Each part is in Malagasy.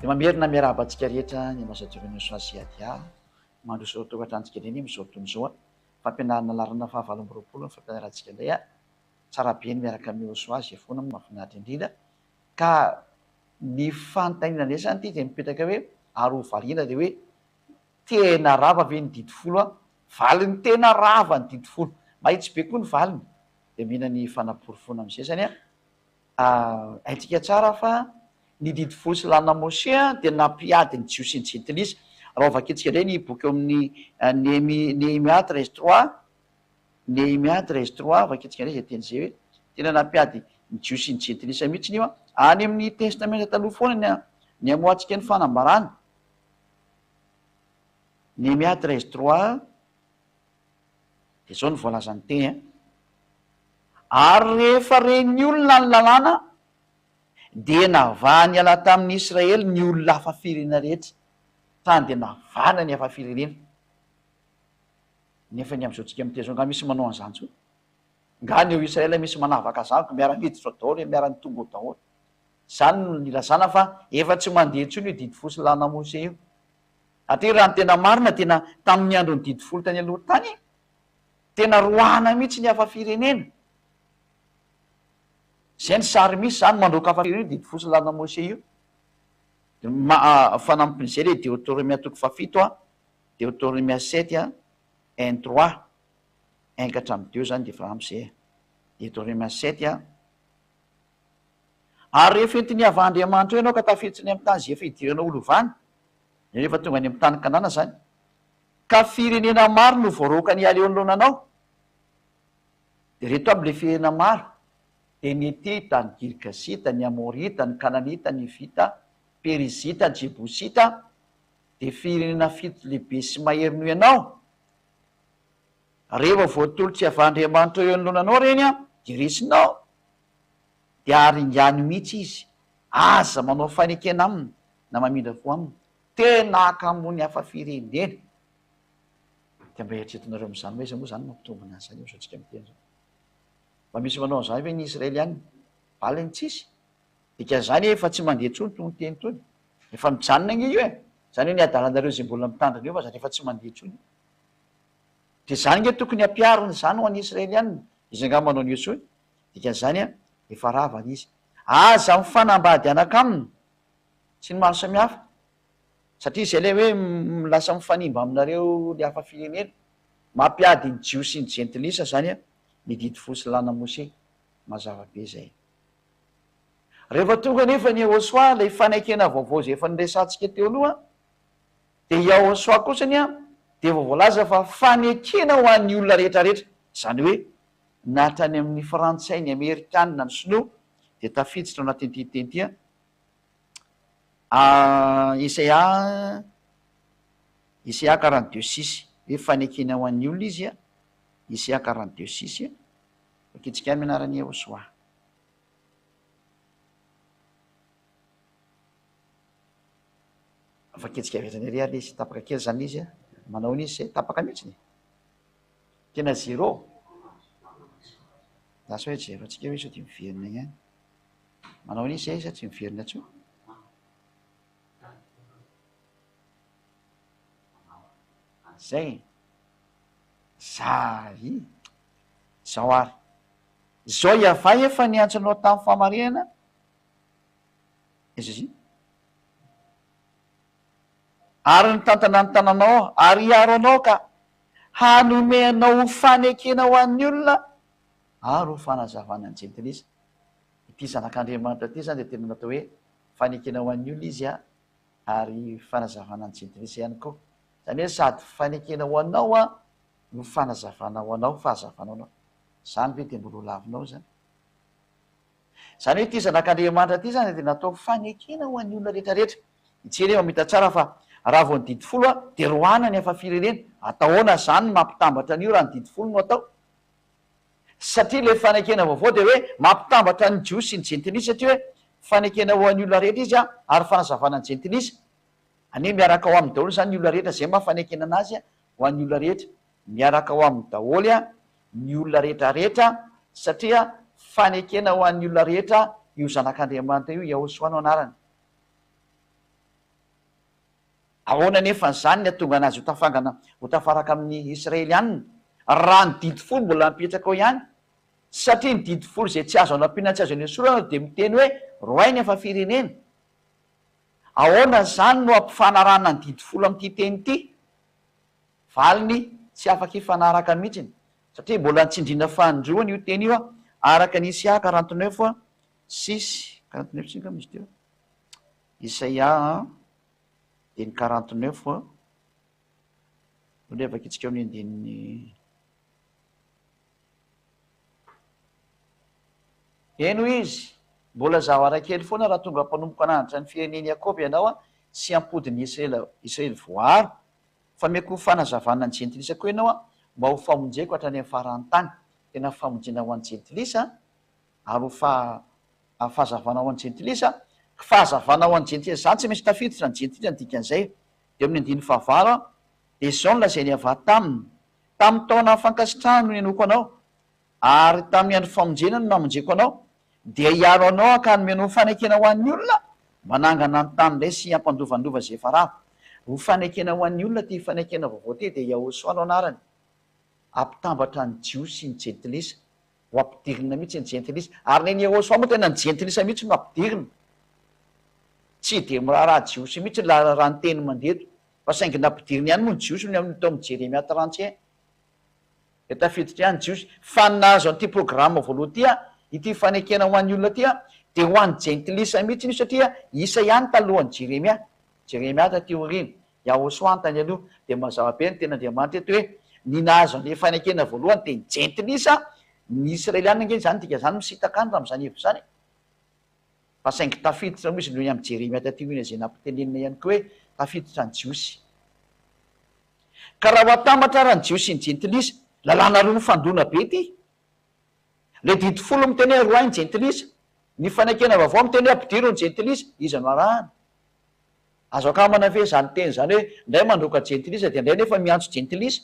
Dia mamerina miarahaba antsika rehetra ny masajorany soasiadia mandroso tokatrantsika ireny misao toy izao fampianarana lalana fahavalo amby roapolo ny fampianarantsika indray tsara be ny miaraka amin'ny osoazy foana mahafinaritra indrindra ka ny fanontaniana indray zany ity dia mipetraka hoe ary ho variana dia hoe tena rava ve ny didi folo valiny tena rava ny didi folo mahitsy be koa ny valiny dia mihina ny fanamporofoana amin'izay zany haintsika tsara fa ny didy folo sy lana mose dia nampiady ny jios sy ny jentilisa raha vaketsika indray ny boky eo amin'ny Néhémie 13:3 Néhémie 13:3 vaketsika indray zay teny zay hoe tena nampiady ny jios sy ny jentilisa mihitsy io any amin'ny testamenta taloha foana ny amoatsika ny fanambarana. Néhémie 13:3 dia zao ny voalazany teny ary rehefa reny olona ny lalàna dia navahany ala tamin'ny Israely ny olona hafa firena rehetra tany dia navahana ny hafa firenena nefa ny am'izao tsika mitezao nga misy manao an'izany tso nga ny eo Israely misy manavaka zaniko miara-miditra daholo miara-ny tongo daholo zany no nilazana fa efa tsy mandeha ntsony io didy folo sy lana mose io atria raha ny tena marina tena tamin'ny andro ny didy folo tany aloha tany tena roahana mihitsy ny hafa firenena zay ny sary misy zany mandroaka hafa firenena didy folo sy lana mose io fanampin'izay le Deutéronomie 7 Deutéronomie 7 1:3 1-2 zany dia fa am'izay Deutéronomie 7 ary rehefa entiny avandriamanitra eo ianao ka tafiditsiny amin'ny tany zay efa hidirana olo vany rehefa tonga any amin'ny tany Kanana zany ka firenena maro no voaroaka ny aleonolonanao dia reto aby le firenena maro dia ny Etita, ny Girgasita, ny Amorita, ny Kananita, ny Vita, Perizita, Jebosita dia firenena fito lehibe sy mahery noho ianao rehefa voatolotsy avandriamanitra eo anolonanao reny dia resinao dia aringany mihitsy izy aza manao fanekena aminy na mamindra vo aminy tena akamony hafa firenena dia mba eritretinareo am'izany hoe iza moa zany mampitombona an'izany eo zao tsika miteny zao mba misy manao an'izany hoe ny Israely ihany valiny tsisy dika zany efa tsy mandeha tsony tony teny tony efa mijanona iny io zany hoe ny adalanareo zay mbola mitandrina eo fa zany efa tsy mandeha tsony dia zany nge tokony ampiariny zany ho an'ny Israely ihany izy nga manao an'io tsony dikan'izany efa rava izy aza mifanambady anakaminy sy ny maro samihafa satria zay le hoe milasa mifanimba aminareo le hafa firenena mampiady ny jios sy ny jentilisa zany ny didy folo sy lana mose mazava be zay rehefa tonga nefa ny Yehosoa lay fanekena vaovao zay efa niresantsika teo aloha dia Yehosoa kosany dia voalaza fa fanekena ho an'ny olona rehetrarehetra zany hoe natrany amin'ny frantsay ny amerikanina ny sinoa dia tafiditra ao anatin'ity teny ity Isaia 42:6 hoe fanekena ho an'ny olona izy Isaia 42:6 fakitsika any mianaran'ny Yehosoa fakitsika avetrany ary ary izy tapaka kely zany izy manao n'izy zay tapaka mihitsy tena zéro lasa hoe zéro atsika hoe sao ty miverina ihany manao n'izy zay izy tsy miverina tso zay zary zao ary zao iavay efa niantsanao tamin'ny famarinana izy izy ary ny tantana ny tananao ary iaro anao ka hanomeanao fanekena ho an'ny olona ary ho fanazavana ny jentilisa ity zanak'Andriamanitra ity zany dia tena natao hoe fanekena ho an'ny olona izy ary fanazavana ny jentilisa ihany koa zany hoe sady fanekena ho anao no fanazavana ho anao fahazavanao anao zany ve dia mbola lavinao zany hoe ity zanak'Andriamanitra ity zany dia natao fanekena ho an'ny olona rehetrarehetra itsery mamita tsara fa raha vao ny didy folo dia roana ny hafa firenena ataoana zany ny mampitambatra an'io raha ny didy folo no atao satria le fanekena vaovao dia hoe mampitambatra ny jios sy ny jentilisa satria hoe fanekena ho an'ny olona rehetra izy ary fanazavana ny jentilisa ane miaraka ao amin'ny daholo zany ny olona rehetra zay mafanekena anazy ho an'ny olona rehetra miaraka ao amin'ny daholy ny olona rehetrarehetra satria fanekena ho an'ny olona rehetra io zanak'Andriamanitra io Yehosoa no anarany ahoana nefa zany ny atonga anazy ho tafaraka amin'ny israelianina raha ny didy folo mbola mipetraka ao ihany, satria ny didy folo zay tsy azo anampiana tsy azo any sorana de miteny hoe roainy efa firenena. Ahoana zany no ampifanarana ny didy folo am'ty teny ity? Valiny tsy afaka ifanaraka mihitsiny satria mbola nitsindrina fandroany io teny io araka ny Isaia 49:6 49 misy teo Isaia deny 49 levaka itsika amin'ny andinin'ny eno izy mbola zaho arakely foana raha tonga mpanomboka anandratra ny fireneny Iakoba ianao sy ampodiny Israely voaro fa meko fanazavana ny jentilisa koa ianao mba ho famonjeko hatrany amin'ny farany tany. Tena famonjena ho an'ny jentilisa ary ho fahazavana ho an'ny jentilisa, fahazavana ho an'ny jentilisa zany tsy maintsy tafiditra ny jentilisa ny dikan'izay. De amin'ny andiny fahavalo de zao no lazainy avy taminy taona fankasitrahana no enoko anao ary tamin'ny andro famonjena no namonjeko anao, de hiaro anao akanomeno fanekena ho an'ny olona manangana ny tany lay sy ampandovandova zay efa rava. Ho fanekena ho an'ny olona ty fanekena vaovao ty de Yahosoa no anarany, ampitambatra ny Jio sy ny jentilisa, ho ampidirina mihitsy ny jentilisa ary neny Yahosoa moa tena ny jentilisa mihitsy no ampidirina, tsy de miraharaha Jio sy mihitsy raha ny teny mandeto fa saingy nampidirina ihany moa ny Jio sy tao amin'ny Jeremia 31 de tafiditra ihany Jio fa nazo an'ity programa voaloha ty ity fanekena ho an'ny olona ty de ho an'ny jentilisa mihitsy io satria isa ihany talohan'ny Jeremia taty oriny, Yahosoa antany aloha. De mazava be ny ten'Andriamanitra eto hoe ny nahazo an'le fanekena voalohany de ny jentilisa ny israelianina nge zany tika zany misitaka any raha am'zany hevitra zany fa saingy tafiditra moa izy noho amin'ny Jeremia taty oriny zay nampitenenina ihany koa hoe tafiditra ny Jiosy. Ka raha ho atambatra raha ny Jiosy ny jentilisa lalàna roa ny fandona be ty. Le didy folo miteny hoe roainy jentilisa, ny fanekena vaovao miteny hoe ampidiro ny jentilisa, iza no arahana? Azo akamana ve zany teny zany hoe ndray mandroaka jentilisa de ndray nefa miantso jentilisa?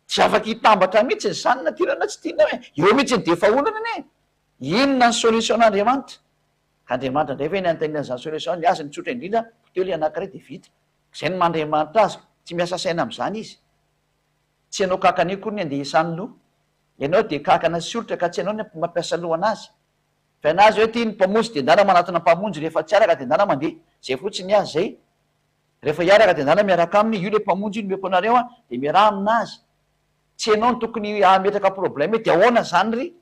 Tsy afaka hitambatra mihitsy ny zany natirana tsy tiana hoe eo mihitsy ny defa olana ne. Inona ny solution n'Andriamanitra? Ka Andriamanitra ndray ve ny antenina zany solution ny azy mitsotra indrindra potely anankiray de vita. Zay ny mandriamanitra azy, tsy miasa saina am'zany izy. Tsy ianao kakany koa ny andeha isany loha, ianao de kakana soritra ka tsy ianao ny mampiasa lohanazy. Fa anazy hoe ty ny mpamonjy de ndana manatona mpamonjy rehefa tsy araka de ndana mandeha, zay fotsiny azy zay. Rehefa hiaraka de ndana miaraka aminy, io le mpamonjy io nomeko anareo de miaraha aminazy. Tsy ianao ny tokony ametraka problème de ahoana zany ry?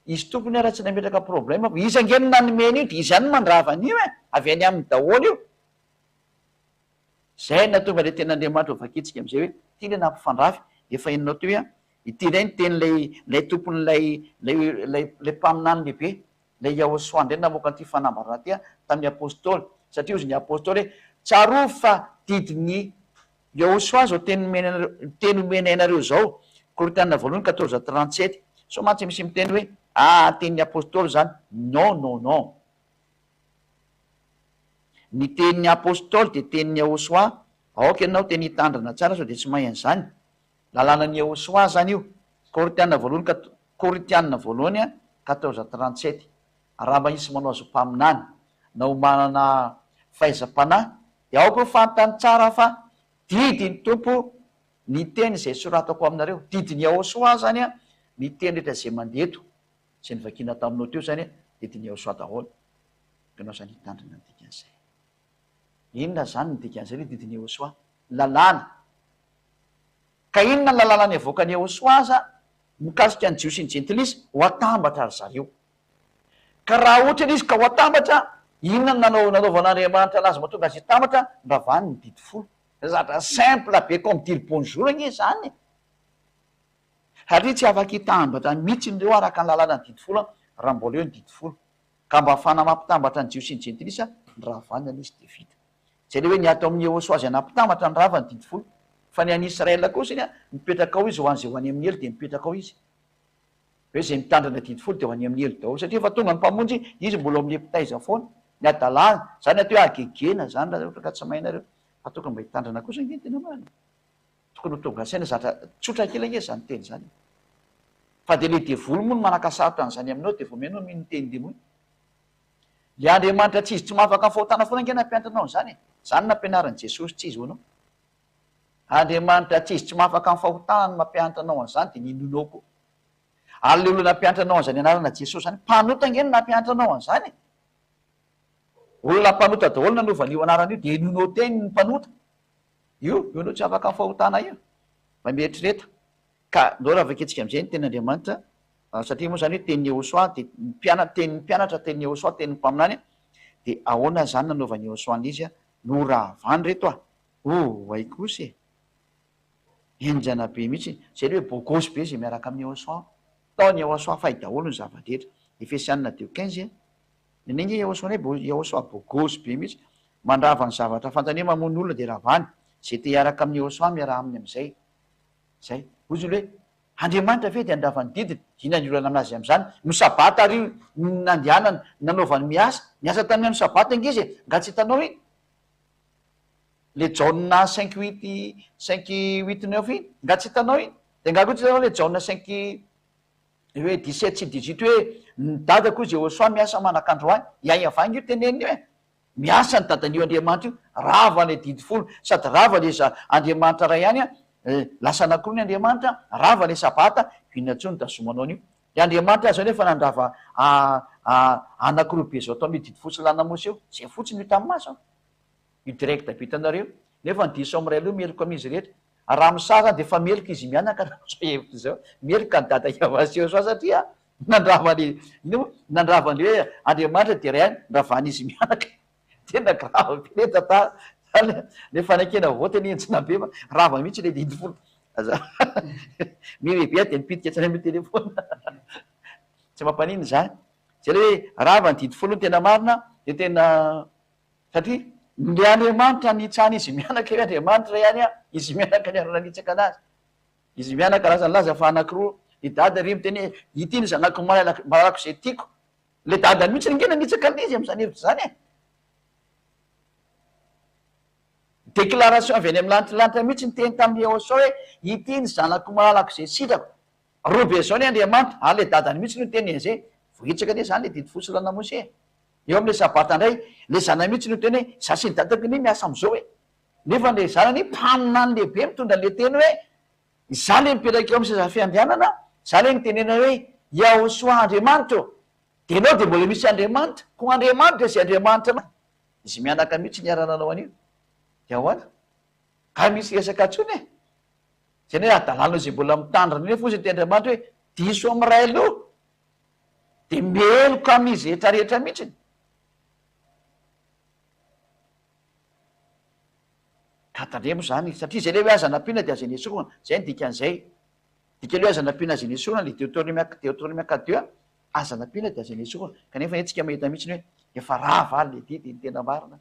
Izy tompony ara tsy nametraka problème, izy angeny nanomeny io de izy ihany mandravany io avy any amin'ny daholo io. Zay natonga le ten'Andriamanitra vakitsika am'zay hoe ty le nampifandrafy efa enonao teo ity ray ny teny lay tompony lay mpaminany lehibe lay Yahosoa ndray namoaka an'ity fanambarana ty tamin'ny apôstôly, satria ozy ny apôstôly hoe tsaro fa didiny Yahosoa zao teny omena ianareo zao, Korintianina voalohany 14:37. So mantsy misy miteny hoe tenin'ny apôstôly zany. Non. Ny tenin'ny apôstôly de tenin'ny Yahosoa, aoka ianao teny hitandrana tsara sao de tsy mahay an'zany. Lalànan'ny Yahosoa zany io. Korintianina voalohany 14:37. Raha mahisy manao azo mpaminany na ho manana fahaiza-panahy de aoka ho fantany tsara fa didiny tompo ny teny zay soratako aminareo. Didiny Yahosoa zany ny teny rehetra zay mandeto zay nivakina taminao teo zany didiny Yahosoa daholo. Ianao zany hitandrina ny dikan'izay. Inona zany ny dikan'izay le didiny Yahosoa? Lalàna. Ka inona ny lalàna ny avoakany Yahosoa aza mikasika ny Jio sy ny jentilisa? Ho atambatra ry zareo. Ka raha ohatra izy ka ho atambatra, inona ny nanaovan'Andriamanitra anazy mahatonga azy hitambatra? Ravany ny didy folo. Zatra simple be comme dire bonjour nge zany. Satria tsy afaka hitambatra mihitsy reo araka ny lalàna ny didy folo raha mbola eo ny didy folo. Ka mba ahafahana mampitambatra ny Jio sy ny jentilisa, ny ravanana izy de vita. Zay le hoe ny ato amin'ny Yahosoa azy nampitambatra ny rava ny didy folo. Fa ny an'ny Israela kosa iny mipetraka ao izy ho an'zay ho any amin'ny elo de mipetraka ao izy. Hoe zay mitandrana didy folo de ho any amin'ny elo daholo satria fa tonga ny mpamonjy izy mbola amin'ny epitaiza foana. Ny adalàna zany atao hoe agegena zany raha ohatra ka tsy mahainareo. Fa tokony mba hitandrana kosa nge tena marina. Tokony ho tonga saina zatra tsotra kely nge zany teny zany. Fa de le devoly moa no manakasarotra an'zany aminao de vao menao miteny demony. Le Andriamanitra tsy izy tsy mahafaka fahotana foana nge nampiantranao zany. zany nampianaran' jesosy tsy izy hoanao andriamanitra tsy izy tsy mahafaka ny fahotanany mampianatra anao an'izany de ninonao koa ary le olona nampianatra anao an'izany anarana jesosy zany mpanota ngeny nampianatra anao an'izany olona mpanota daholo nanaovan'io anarana io de nonao teny ny mpanota io anao tsy afaka ny fahotana io mba mieritrereta ka ndao raha vaketsika am'izay ny tenyandriamanitra satria moa zany hoe teny Yehosoa de tenin'ny mpianatra teny Yehosoa tenin'ny mpaminany de ahoana zany nanaovan'ny Yehosoa izy no raha vany reto ay kosy enjana be mihitsy zay le hoe bogosy be zay miaraka amin'ny Yehosoa taony Yehosoa fay daholo ny zava-drehetra Efesianina 2:15 nenenge Yehosoa bogosy be mihitsy mandrava ny zavatra fantany mamono olona de raha vany zay te hiaraka amin'ny Yehosoa miaraha aminy am'izay zay ozy hoe andriamanitra ve de andravany didiny inanolana anazy am'zany no sabata ary nandianana nanaovany miasa tamin'ny ano sabata nge izy nga tsy hitanao iny le jauna 5:8-9 iny nga tsy hitanao iny de nga koa tsy hitanao le jauna 5 hoe 17 sy 18 hoe ny dadako izy Yehosoa miasa manakandro any iaia vangy io teneniny io miasa ny dadan'io andriamanitra io rava le didy folo sady rava le andriamanitra ray ihany lasa anakoro ny andriamanitra rava le sabata inatso ny tazomanao an'io le andriamanitra zao nefa nandrava anakoro be zao atao amy didy fotsy lana mosy eo zay fotsiny io tamy maso io direct bitanareo nefa nydiso am'ray aloha meloko amizy rehetra raha misara de fa meloka izy mianaka hevitra zao meloka ny dada iavaseo soa satria nandravan'ny nandravan'le hoe andriamanitra de ray any ndravany izy mianaka tena grava be tata le fanakena voteny enjina be fa rava mihitsy le didy folo mibebe de mipitika tsany amy telefona tsy mampaniny zany zay le hoe rava ny didy folo ny tena marina de tena satria le andriamanitra nitsany izy mianaka hoe andriamanitra ihany izy mianaka ny aronanitsaka anazy izy mianaka raha zany laza fa anakiroa ny dada ry miteny itiny zanako malako zay tiako le dadany mihitsy ningena nitsaka anizy am'zany hevitra zany déclaration avy any amy lanitranlanitra mihitsy nyteny tamin'ny Yehosoa hoe itiny zanako malalako zay sitrako robe zao ny andriamanitra le dadany mihitsy no teny an'izay vohitsaka ne zany le didy fosy lana mosy eo am'le sabata indray le zana mihitsy no teny hoe za sy ny dadako ny miasa am'izao hoe nefa le zanany mpanina any lehibe mitondra le teny hoe za le mipetraka eo amy sezafiandianana za le nitenena hoe Yehosoa andriamanitra de anao de mbola misy andriamanitra ko andriamanitra zay andriamanitra izy mianaka mihitsy niarananao an'io de ahoana ka misy resaka tsony zay ny hoe adalanao zay mbola mitandrina ne fosiny te andriamanitra hoe diso am'ray aloha de meloko amizy rehetrarehetra mihitsiny ka tandremo zany satria zay le hoe aza nampiana de aza nesorona zay ny dikan'izay dika le hoe aza nampiana aza nesorona le Deutéronome 4:2 aza nampiana de aza nesorona kanefa etsika mahita mihitsiny hoe efa rava le didy ny tena marina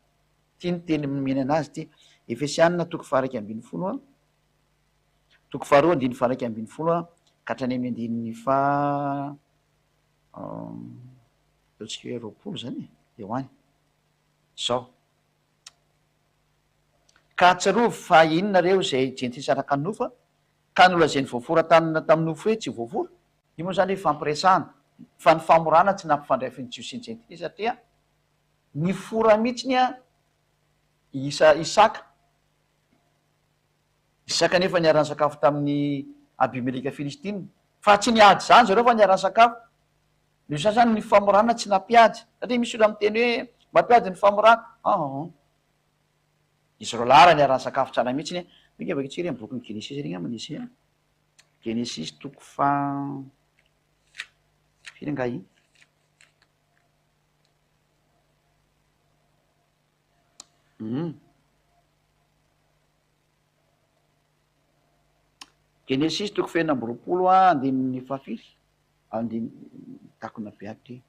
ty ny teny miny anazy ty Efesianina 2:20 2:2 katrany amy andininy fa ataotsika hoe 20 zany de hoany zao ka tsarovy fa inonareo zay jentisaraka ny nofa ka nolazany voaforatanina tamin'ny nofo hoe tsy voafora io moa zany hoe fampiresahana fa ny famorana tsy nampifandraifin'ny jiosy ny jenty satria ny fora mihitsiny isaka nefa niarany sakafo tamin'ny Abimeleka Filistina fa tsy niady zany zareo fa niarany sakafo sa zany ny famorana tsy nampiady satria misy olo am'teny hoe mampiady ny famorana izy ro lara niarany sakafo tsara mihitsiny mika vakitsika amy bokyny Genesis regny manisy Genesis toko fa firy nga iny Genesis toko fenina amby roapolo andininy fahafiry andiny takona beatry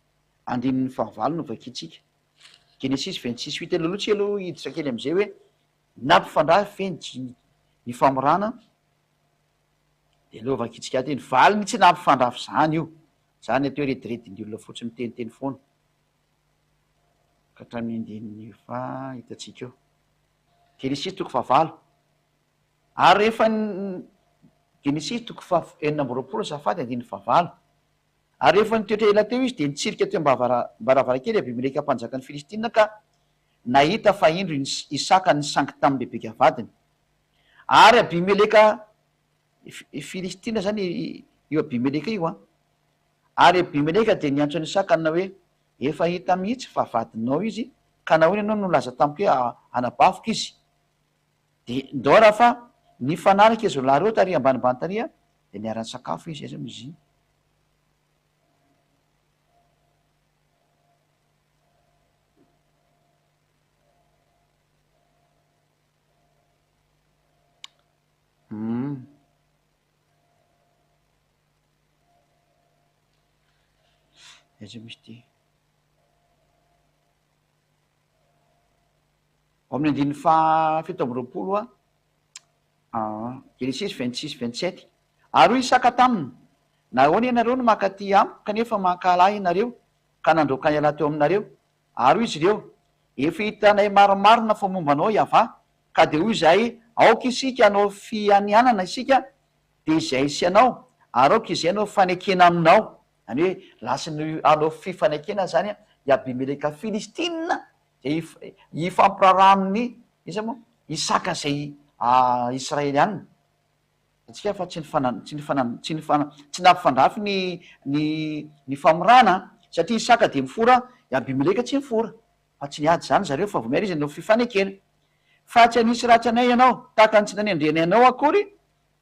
andininy fahavalo no vakitsika Genesis 26:8 alohatsy aloha hiditra kely am'izay hoe nampifandray feny ny famorana de aloha vakitsika aty ny valy ny tsy nampifandrafy zany io zany ateo redirediny olona fotsy miteniteny foana ka hatramin'ny andininy fa hitatsika eo Genesis toko fahavalo ary rehefa Genesis toko enina amby roapolo safady andininy fahavalo ary rehefa nitoetra ela teo izy de nitsirika teo mbaravara kely Abimeleka mpanjaka ny Filistina ka nahita fa indro Isaka nisangy tamin'ny bebeka vadiny, ary Abimeleka Filistina zany io Abimeleka io a, ary Abimeleka de niantso any Isaka na hoe efa hita mihitsy fa vadinao izy ka nahoana ianao nolaza tamiko hoe anabafoka izy, de ndora fa nifanaraka izy lahy reo taria ambanimbany taria de niarany sakafo izy aiza mizy. Aiza misy ty ao amin'ny andininy fito amby roapolo a Genesis 26-27, ary hoy Isaka taminy, nahoana ianareo no makaty amiko kanefa mankalahy ianareo ka nandroka ny alahy teo aminareo? Ary hoy izy ireo, efa hitanay maromarona fo momba anao Iavà, ka de hoy izahay aoka isika anao fianianana isika de izay sy anao, ary aoka izay anao fanekena aminao. Any hoe lasiny anao fifanekena zany a i Abimeleka Filistina de ifampiraraha amin'ny iza moa Isaka zay Israelianina, atsika fa tsy nampifandrafy ny famorana satria Isaka de mifora, i Abimeleka tsy mifora, fa tsy niady zany zareo fa vomery izy anao fifanekena. Fa tsy anisy ratsy anay ianao tahaka ny tsy nanendreny anao akory,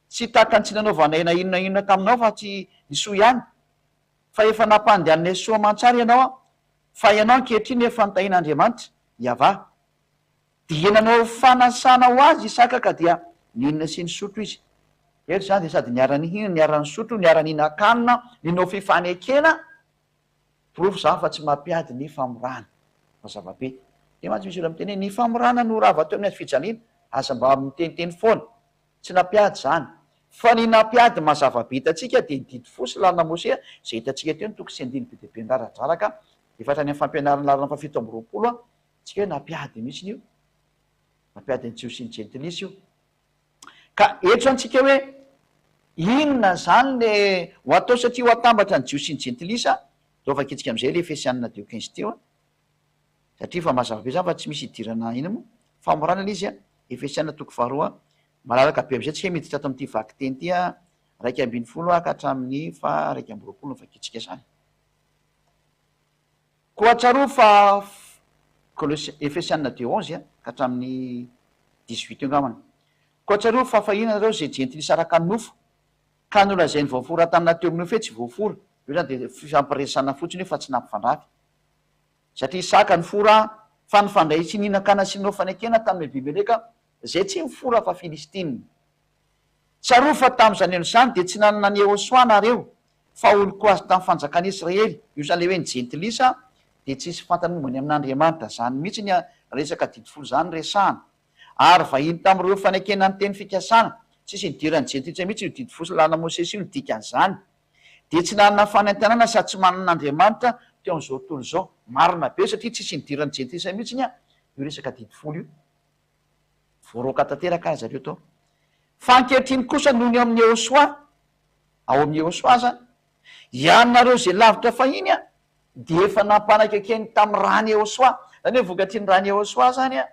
tsy tahaka ny tsy nanaovanay na inona taminao fa tsy nisoa ihany, fa efa nampandehanay soa aman-tsara ianao a, fa ianao ankehitriny efa nitahin'Andriamanitra Iavà, dia nanao fanasana ho azy Isaka ka dia ninona sy nisotro izy. Eto zany de sady niara-ny hina, niara-ny sotro, niara-nihinan-kanina, ninao fifanekena, profo zany fa tsy mampiady ny famorana mazava be. De mantsy misy olo miteny ny famorana no rava teo amin'ny azy fijaliana, asa mba miteniteny foana, tsy nampiady zany, fa ny nampiady mazava be hitatsika de didy fosy lalina Mosea zay hitatsika teo ny toko sy andiny be de be ndaradraraka efa hatrany amin'ny fampianarana lalina fa fito amby roapolo a, tsika hoe nampiady mihitsy io, nampiady ny Jiosy sy ny Jentilisa io. Ka eto antsika hoe inona zany le ho atao satria ho atambatra ny Jiosy sy ny Jentilisa, deo fa kitsika am'izay le Efesianina 2:15 teo a, satria fa mazava be zany fa tsy misy idirana ina moa famorana le izy a. Efesianina 2:2 malalaka be am'izay tsika miditra ato am'ty vaky teny ty a 2:20 ka hatramin'ny 2:20 fa kitsika zany. Ko atsaroa fa Efesianina 2:11 ka hatramin'ny 18 angambany. Ko atsaroa fa fahina reo zay Jentilisa araka ny nofo ka nolazainy voafora tanana teo amin'ny hoe tsy voafora, io zany de fampiresana fotsiny hoe fa tsy nampifandrafy, satria Isaka ny fora fa nifandray sy nihinan-kana sy ninao fanekena tamin'ny Abimeleka zay tsy mifora fa Filistina. Tsaroa fa tam'izany eno zany de tsy nanana ny Yehosoa nareo fa olo ko azy tamin'ny fanjakana Israely, io zany le hoe ny Jentilisa de tsisy fantanombany amin'Andriamanitra zany mihitsy ny resaka didifolo zany resahana, ary vahiny tamin'ireo fanekena ny teny fikasana, tsisy nidirany Jentilisa mihitsy io didifosy lalina Mosesy io nidikan'izany, de tsy nanana fanantenana sady tsy manan'Andriamanitra teo am'izao tontolo zao, marina be satria tsisy nidirany Jentilisa mihitsy nya io resaka didifolo io, voaroka tanteraka azy zareo tao. Fa ankehitriny kosa noho ny amin'ny Yehosoa, ao amin'ny Yehosoa zany, ianareo zay lavitra fahiny a de efa nampanakekeny tamin'ny rany Yehosoa, zany hoe vokatriny rany Yehosoa zany a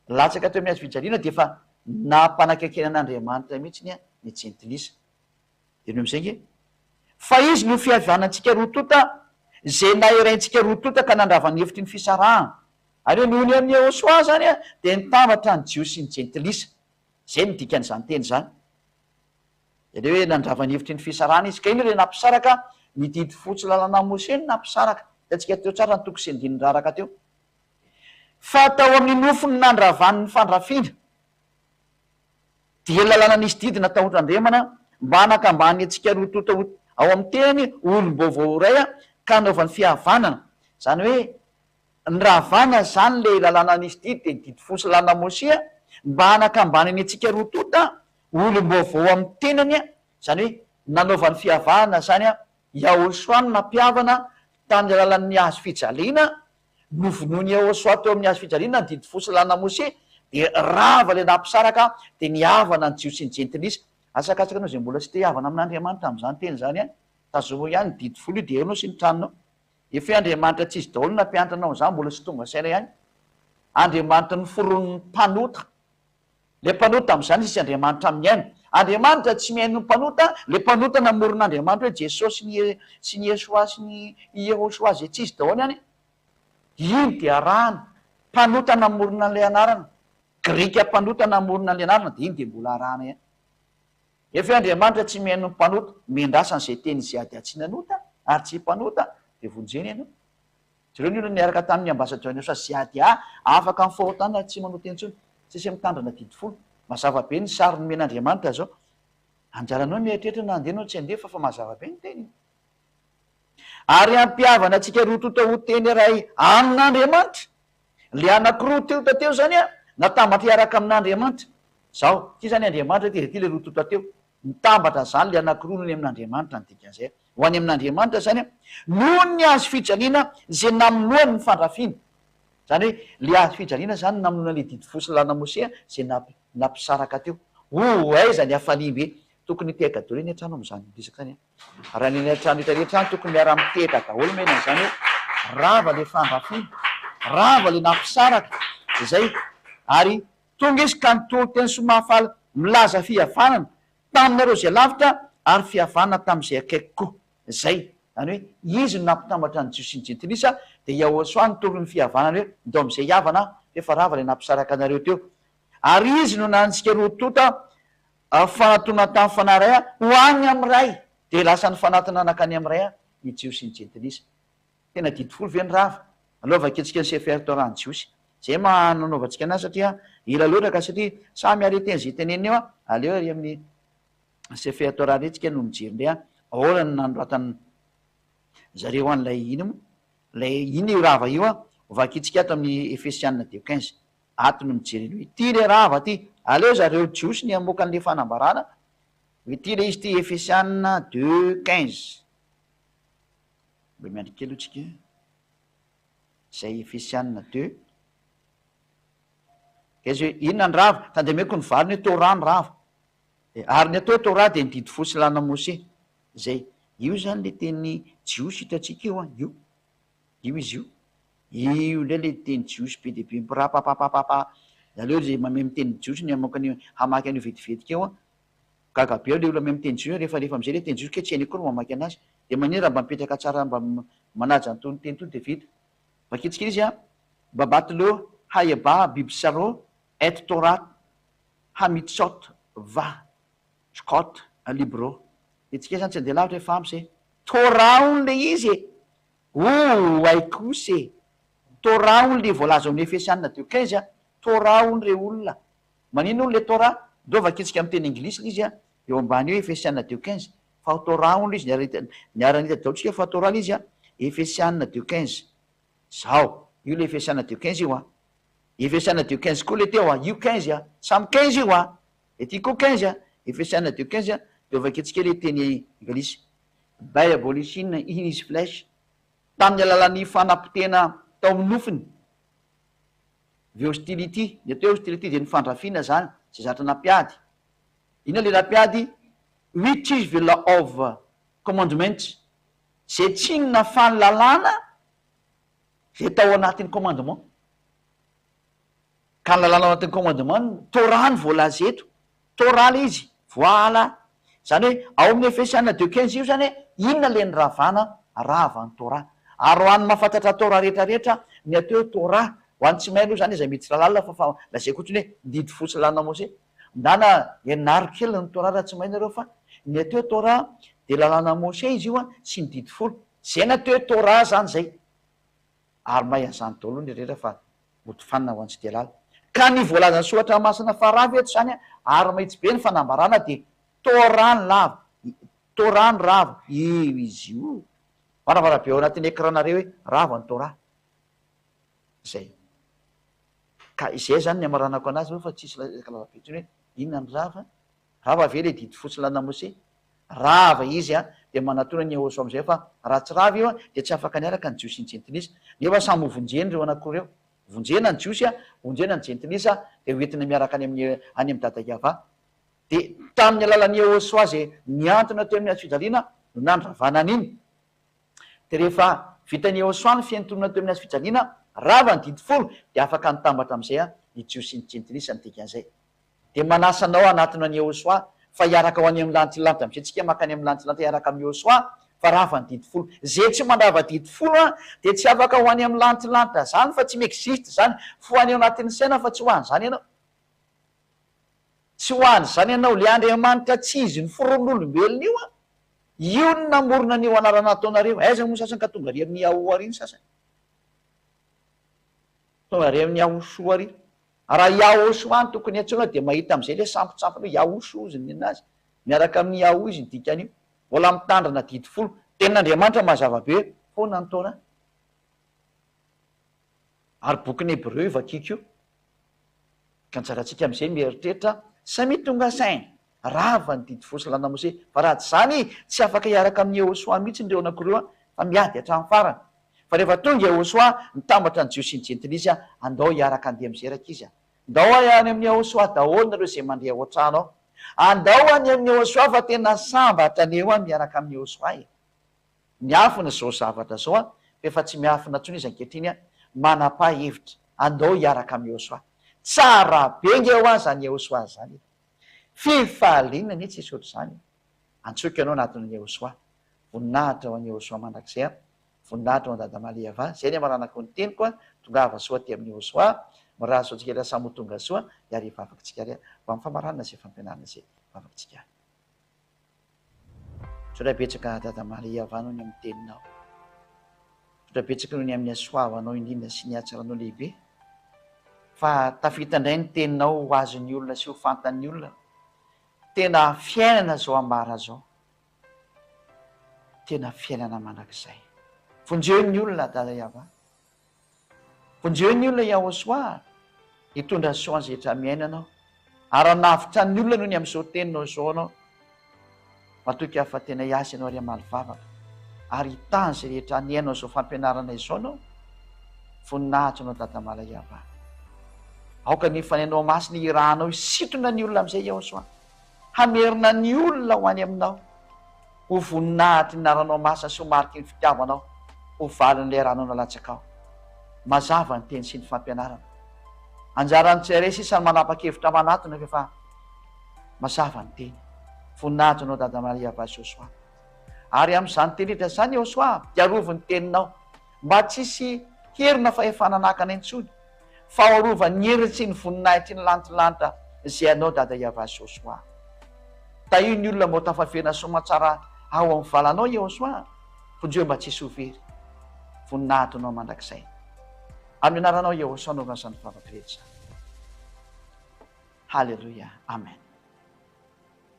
latsaka teo amin'ny azy fijaliana de efa nampanakekeny an'Andriamanitra mihitsy ny a ny Jentilisa. De noho am'izay nge fa izy no fihavanantsika rotota zay naheraintsika rotota ka nandravany hevitry ny fisarahana, ary hoe noho ny amin'ny Yehosoa zany a de nitambatra ny Jiosy sy ny Jentilisa, zay nidikan'izany teny zany, de le hoe nandravany hevitry ny fisarahana izy, ka iny le nampisaraka ny didy fotsy lalana Mosea ny nampisaraka, tatsika teo tsara ny toko sy andiny raraka teo, fa tao amin'ny nofony nandravany ny fandrafina dia lalana nisy didy natao hotran-dremana mba hanakambany atsika rotota ao amin'ny teny olom-baovao ray a ka anaovan'ny fihavanana, zany hoe nyravana zany le lalana nisy didy de didy fosy lalana Mosea mba hanakambany ny atsika rotota olom-baovao amin'ny tenany a, zany hoe nanaovan'ny fihavanana zany a Yehosoa no nampihavana tany lalan'ny hazo fijaliana, novonoiny Yehosoa teo amin'ny hazo fijaliana ny didy fosy lalana Mosea de rava le nampisaraka de nihavana ny Jiosy sy ny Jentilisa. Asakatsaka anao zay mbola tsy te havana amin'Andriamanitra am'izany teny zany a, tazomo ihany ny didy folo io de eo anao sy ny tranonao, efa hoe Andriamanitra tsy izy daholo nampianatra anao zany mbola tsy tonga saina ihany, Andriamanitra ny foron'ny mpanota. Le mpanota am'izany isy Andriamanitra amin'ny aina. Andriamanitra tsy mihaino ny mpanota, le mpanota namoron'Andriamanitra hoe Jesosy sy ny Esoa sy ny Yehosoa zay tsy izy daholo ihany. Iny dia arahana. Mpanota namorona an'ilay anarana. Grika mpanota namorona an'ilay anarana, dia iny dia mbola arahana ihany. Efa Andriamanitra tsy mihaino ny mpanota, mendrasany izay teny izay ady tsy nanota, ary tsy mpanota, dia vonjeny ianao. Jereo ny olona niaraka tamin'ny ambasadeur fa zay ady afaka mifahotana tsy manota intsony, tsisy mitandrana didy folo. Mazava be ny sary nomen'Andriamanitra zao. Anjaranao mieritreritra na andehanao tsy andeha fa mazava be ny teny. Ary ampiavana antsika roa tota ho teny iray amin'Andriamanitra. Le anankiroa teo tateo zany natambatra hiaraka amin'Andriamanitra. Zao, ty zany Andriamanitra ty le roa tota teo. Mitambatra zany le anankiroa ny amin'Andriamanitra ny dikan'izay. Ho any amin'Andriamanitra zany noho ny azo fijaliana zay namonoany ny fandrafiana. Zany hoe le azo fijaliana zany namonoana le didy fosilana Mosea zay nampisaraka teo. Aiza ny hafalimbe tokony hiteka daholo ny an-trano am'izany disaka zany. Raha ny an-trano rehetrarehetra tokony miara miteka daholo mena zany hoe rava le fandrafiana, rava le nampisaraka zay. Ary tonga izy ka nitoro teny somafaly milaza fihavanana taminareo zay lavitra ary fihavanana tamin'izay akaiky koa. Zay zany hoe izy no nampitambatra ny Jiosy sy ny Jentilisa, dia Yahosoa nitoro ny fihavanana hoe ndao am'izay havana efa rava le nampisaraka anareo teo. Ary izy no nantsika roa tota fanatona tamin'ny fanahy ray ho any am'ray, dia lasa ny fanatona anakany am'ray ny Jiosy sy ny Jentilisa. Tena didy folo ve ny rava anaovantsika ny sefertorany Jiosy. Zay mananaovantsika anazy satria ila loatra satria samy areteny zay teneny eo aleo ary amin'ny sefertorany retsika no mijery ndray ahoana ny nandroatany zareo an'ilay iny mo lay iny io rava io vakitsika ato amin'ny Efesianina 2:15 ato no mijery hoe ty le rava ty aleo zareo Jiosy ny amoaka an'le fanambarana hoe ty le izy ty Efesianina 2:15 mba miandry kely otsika zay Efesianina 2 izy hoe inona ny rava tandemeko ny valiny hoe Torah ny rava ary ny atao Torah dia nididy fosilana Mose. Zay io zany le teny Jiosy hitatsika io io izy io le teny Jiosy be deaibe mpirapapapapapa aleo zay mame miteny Jiosy ny amoakany hamaky an'io vetivetika eo gagabe eo le olona mame miteny Jiosy rehefa am'izay le teny Jiosy ke tsy hainy koa no mamaky anazy dia manera mba mipetraka tsara mba manaja nytony teny tony dia vita. Vakitsika izy babatilo hayaba bibsaro et Torah hamitsot va skot libro. Itsika zany tsy andeha lavitra fa ampy Torah on le izy aikose Torah on le voalaza amin'ny Efesianina 2:15 Torah on re olona manino on le Torah do vakitsika amin'ny teny anglisy le izy eo ambany eo Efesianina 2:15 fa Torah on le izy niaranita daotsika fa Torah le izy Efesianina 2:15 zao io le Efesianina 2:15 io Efesianina 2:15 koa le teo io 15 samy 15 io ety koa 15 Efesianina 2:15 de vakitsika le teny anglisy by abolition in his flesh tamin'ny alalan'ny fanampitena tao amin'ny nofiny the hostility ny atao hostility dia ny fandrafiana zany zay zatra nampiady ina le nampiady which is the law of commandment zay tsinona fanolalana zay tao anatin'ny commandement ka ny lalàna ao anatin'ny commandement Torah ny voalaza eto Torah le izy voila zany hoe ao amin'ny Efesianina 2:15 io zany hoe inona le ny ravana rava ny Torah ary ho an'ny mahafantatra Torah rehetrarehetra ny ateo Torah ho an'ny tsy mahay aloha zany izy mety tsy lalàna fa lazay kotriny hoe didy fosilana Mose ndana enaro kely ny Torah raha tsy mahay nareo fa ny ateo Torah de lalàna Mose izy io sy ny didy folo zay nateo Torah zany zay ary mahay an'izany daholo ny rehetra fa motifanina ho antsy de lala ka ny voalazany soatra masina farava eto zany ary mahitsy be ny fanambarana de Torah ny lava Torah ny rava io izy io varavara be ao anatin'ny écranareo hoe rava ny Torah zay ka izay zany ny amaranako anazy fa tsisy lavabe tsony hoe inona ny rava ve le didy fosilana Mose rava izy de manatona ny Yahosoa am'izay fa raha tsy rava io de tsy afaka niaraka ny Jiosy sy ny Jentilisa nefa samy vonjeny reo anakoreo vonjena ny Jiosy vonjena ny Jentilisa de hoentina miaraka any amin'ny dadakava de tamin'ny alalan'ny Yahosoa zay niantona teo amin'ny azo fijaliana no nandravana an'iny de rehefa vitan'ny Yahosoa ny fiantonana teo amin'ny azo fijaliana rava ny didi folo de afaka nitambatra am'izay ny jiosy ny jentilisa ny dikan'izay de manasanao anatiny ny ehosoa fa hiaraka ho any amin'ny lantilanta am'izay tsika makany amin'ny lantilanta hiaraka amin'ny ehosoa fa rava ny didi folo zay tsy mandrava didi folo de tsy afaka ho any amin'ny lantilanta zany fa tsy miexiste zany fo any ao anatin'ny saina fa tsy ho any zany ianao tsy ho any zany ianao le andriamanitra tsy izy ny foron'olombelona io ny namorona nio anarana ataonareo aiza moa sasany ka tonga re amin'ny ao ariny sasany tonga re amin'ny aoso ary raha iaoso any tokony atsona de mahita am'izay le sampotsampona iaoso izy ny anazy miaraka amin'ny ao izy ny dikan'io mbola mitandrana didi folo ten'andriamanitra mazava-be foana ny taona ary bokyny hebreo vakikio ka ntsaratsika am'izay mieritreritra samy tonga sainy rava ny didi folo salana mose fa raha tsy zany tsy afaka hiaraka amin'ny ehosoa mihitsy ndreo anakireo fa miady hatramin'ny farany fa rehefa tonga ehosoa mitambatra ny jiosy ny jentilisa andao hiaraka andeha mizeraka izy andao any amin'ny ehosoa daholo nareo zay mandeha oatranao andao any amin'ny ehosoa fa tena sambatra ny eo a miaraka amin'ny ehosoa miafina zao zavatra zao fa efa tsy miafina ntsony izy ankehitriny manapa-hevitra andao hiaraka amin'ny ehosoa tsara be nge eo any zany ehosoa zany fifaliana ny tsy isy oatra zany antsoika ianao anatin'ny ehosoa voninahitra ho any ehosoa mandrakizay voninahitra ho andadamaliava zay ny amaranako ny teny koa tonga ava soa ty amin'ny ehosoa miraha soatsika ry samy tonga soa ary vavakytsika ry mba amin'ny famaranana zay fampianarana zay vavakytsika sotrabetsaka dadamaliava anao ny amin'ny teninao sotrabetsaka noho ny amin'ny asoavanao indrindra sy ny atsaranao lehibe fa tafita indray ny teninao ho azon'ny olona sy ho fantan'ny olona tena fiainana zao ambara zao tena fiainana mandrakizay vonjeon'ny olona dadaiava vonjeon'ny olona iahosoa hitondra soa zetra miainanao ary anavitra ny olona noho ny am'izao teninao zao anao matoky afa tena hiasy ianao ry amaly vavaka ary hitany zay rehetra niainao zao fampianarana izao anao voninahitra anao dadamalaiava aoka ny fanainao masiny irahanao isitona ny olona am'izay iahosoa hamerina ny olona ho any aminao ho voninahitry naranao masina sy ho mariky ny fitiavanao ho valin'lay ranao nalatsakao mazava ny teny sy ny fampianarana anjarany tsare sisany manapa-kevitra manatona fefa mazava ny teny voninahitra anao dadamaliava sosoa ary am'izany tenetra zany ehosoa diaroviny teninao mba tsisy herina fa efa nanakana intsony fa oarovany heritsy ny voninahitry ny lantilanitra zay anao dadaiava sosoa ta io ny olona mbo tafafena somatsara ao amin'ny valanao ehosoa fonjeo mba tsisy overy voninahitra anao mandrakizay amin'ny anaranao ehosoa anaovan'izany vavakirehetra halleloia amen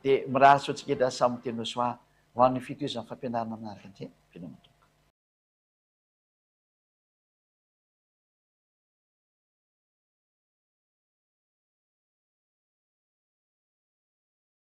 de miraha soatsika edra samy teny ehosoa ho an'ny fitoizan'ny fampianarana aminaraka anty finomato